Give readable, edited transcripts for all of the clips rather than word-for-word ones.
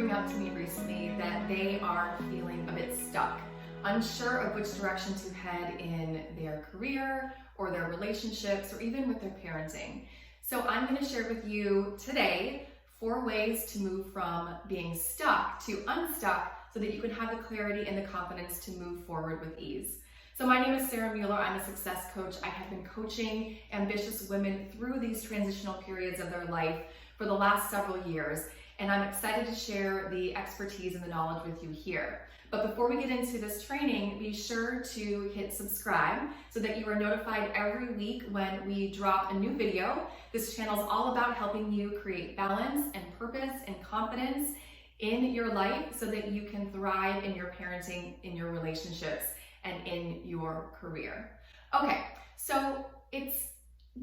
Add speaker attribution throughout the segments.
Speaker 1: bring up to me recently that they are feeling a bit stuck, unsure of which direction to head in their career or their relationships or even with their parenting. So I'm going to share with you today 4 ways to move from being stuck to unstuck so that you can have the clarity and the confidence to move forward with ease. So my name is Sarah Mueller. I'm a success coach. I have been coaching ambitious women through these transitional periods of their life for the last several years, and I'm excited to share the expertise and the knowledge with you here. But before we get into this training, be sure to hit subscribe so that you are notified every week when we drop a new video. This channel is all about helping you create balance and purpose and confidence in your life so that you can thrive in your parenting, in your relationships, and in your career. Okay, so it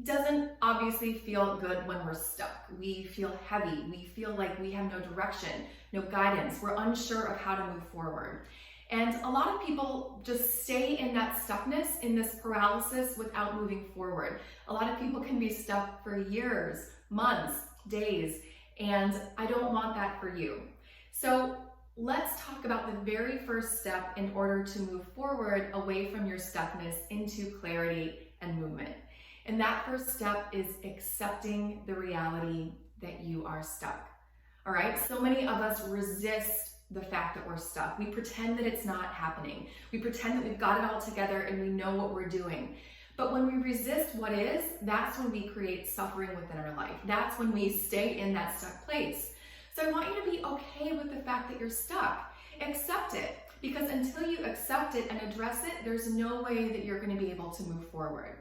Speaker 1: doesn't obviously feel good when we're stuck. We feel heavy. We feel like we have no direction, no guidance. We're unsure of how to move forward. And a lot of people just stay in that stuckness, in this paralysis without moving forward. A lot of people can be stuck for years, months, days, and I don't want that for you. So let's talk about the very first step in order to move forward away from your stuckness into clarity and movement. And that first step is accepting the reality that you are stuck. All right, so many of us resist the fact that we're stuck. We pretend that it's not happening. We pretend that we've got it all together and we know what we're doing. But when we resist what is, that's when we create suffering within our life. That's when we stay in that stuck place. So I want you to be okay with the fact that you're stuck. Accept it, because until you accept it and address it, there's no way that you're going to be able to move forward.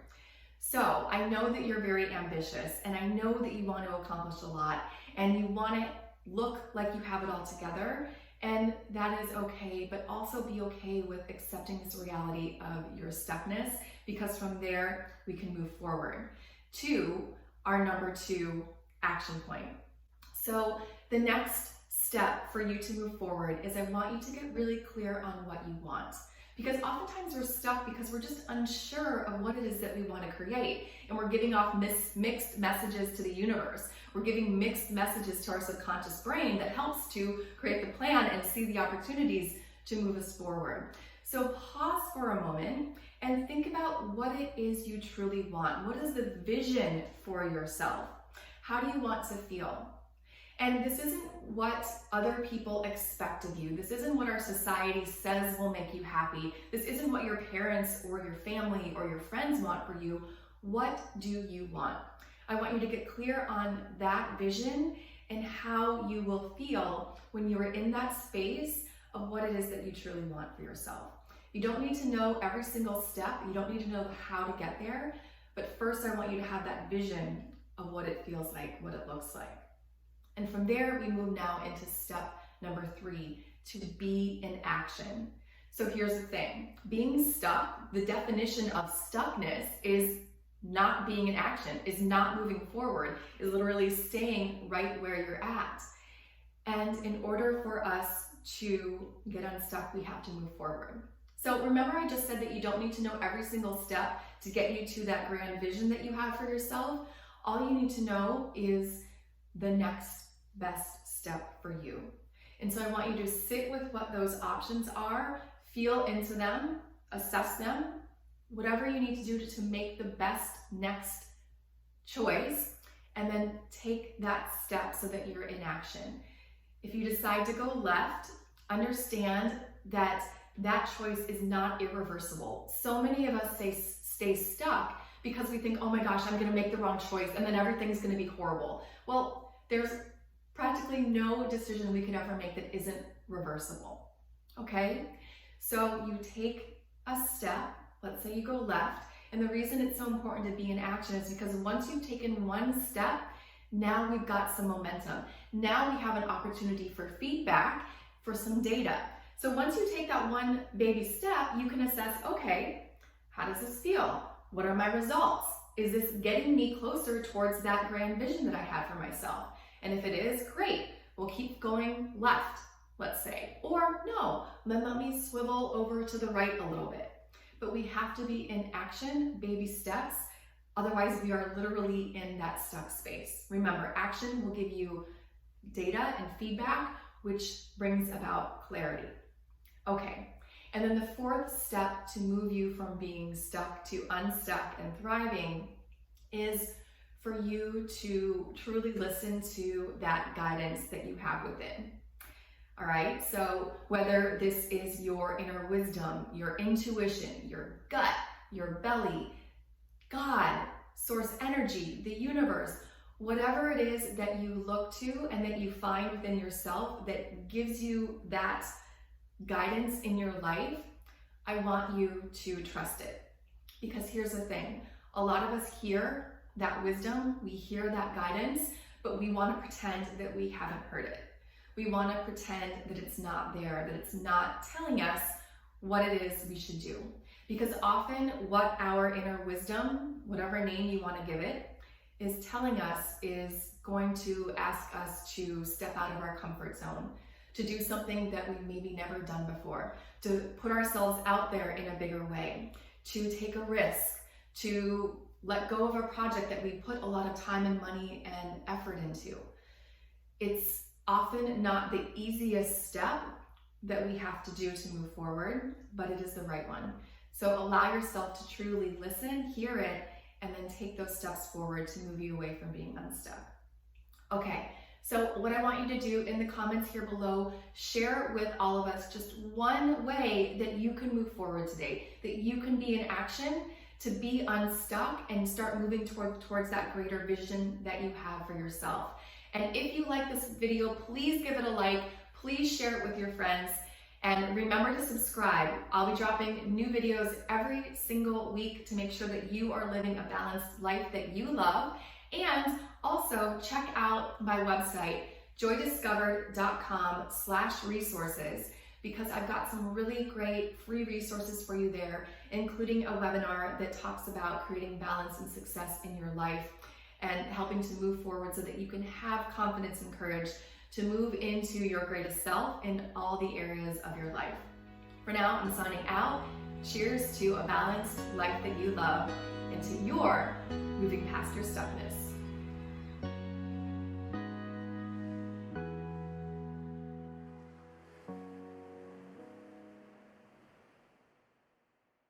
Speaker 1: So I know that you're very ambitious, and I know that you want to accomplish a lot, and you want to look like you have it all together, and that is okay, but also be okay with accepting this reality of your stuckness, because from there we can move forward to our number 2 action point. So the next step for you to move forward is I want you to get really clear on what you want. Because oftentimes we're stuck because we're just unsure of what it is that we want to create. And we're giving off mixed messages to the universe. We're giving mixed messages to our subconscious brain that helps to create the plan and see the opportunities to move us forward. So pause for a moment and think about what it is you truly want. What is the vision for yourself? How do you want to feel? And this isn't what other people expect of you. This isn't what our society says will make you happy. This isn't what your parents or your family or your friends want for you. What do you want? I want you to get clear on that vision and how you will feel when you are in that space of what it is that you truly want for yourself. You don't need to know every single step. You don't need to know how to get there. But first, I want you to have that vision of what it feels like, what it looks like. And from there, we move now into step number 3, to be in action. So here's the thing. Being stuck, the definition of stuckness is not being in action, is not moving forward, is literally staying right where you're at. And in order for us to get unstuck, we have to move forward. So remember I just said that you don't need to know every single step to get you to that grand vision that you have for yourself. All you need to know is the next best step for you. And so I want you to sit with what those options are, feel into them, assess them, whatever you need to do to make the best next choice, and then take that step so that you're in action. If you decide to go left, understand that that choice is not irreversible. So many of us stay stuck because we think, oh my gosh, I'm gonna make the wrong choice and then everything's gonna be horrible. Well, there's practically no decision we can ever make that isn't reversible, okay? So you take a step, let's say you go left, and the reason it's so important to be in action is because once you've taken one step, now we've got some momentum. Now we have an opportunity for feedback, for some data. So once you take that one baby step, you can assess, okay, how does this feel? What are my results? Is this getting me closer towards that grand vision that I had for myself? And if it is, great, we'll keep going left, let's say. Or no, then let me swivel over to the right a little bit. But we have to be in action, baby steps. Otherwise, we are literally in that stuck space. Remember, action will give you data and feedback, which brings about clarity. Okay, and then the fourth step to move you from being stuck to unstuck and thriving is for you to truly listen to that guidance that you have within. All right, so whether this is your inner wisdom, your intuition, your gut, your belly, God, source energy, the universe, whatever it is that you look to and that you find within yourself that gives you that guidance in your life, I want you to trust it. Because here's the thing, a lot of us hear that wisdom, we hear that guidance, but we want to pretend that we haven't heard it. We want to pretend that it's not there, that it's not telling us what it is we should do. Because often what our inner wisdom, whatever name you want to give it, is telling us is going to ask us to step out of our comfort zone, to do something that we've maybe never done before, to put ourselves out there in a bigger way, to take a risk, to let go of a project that we put a lot of time and money and effort into. It's often not the easiest step that we have to do to move forward, but it is the right one. So allow yourself to truly listen, hear it, and then take those steps forward to move you away from being unstuck. Okay, so what I want you to do in the comments here below, share with all of us just one way that you can move forward today, that you can be in action to be unstuck and start moving towards that greater vision that you have for yourself. And if you like this video, please give it a like, please share it with your friends, and remember to subscribe. I'll be dropping new videos every single week to make sure that you are living a balanced life that you love. And also check out my website, joydiscovered.com/resources, because I've got some really great free resources for you there, including a webinar that talks about creating balance and success in your life and helping to move forward so that you can have confidence and courage to move into your greatest self in all the areas of your life. For now, I'm signing out. Cheers to a balanced life that you love and to your moving past your stuckness.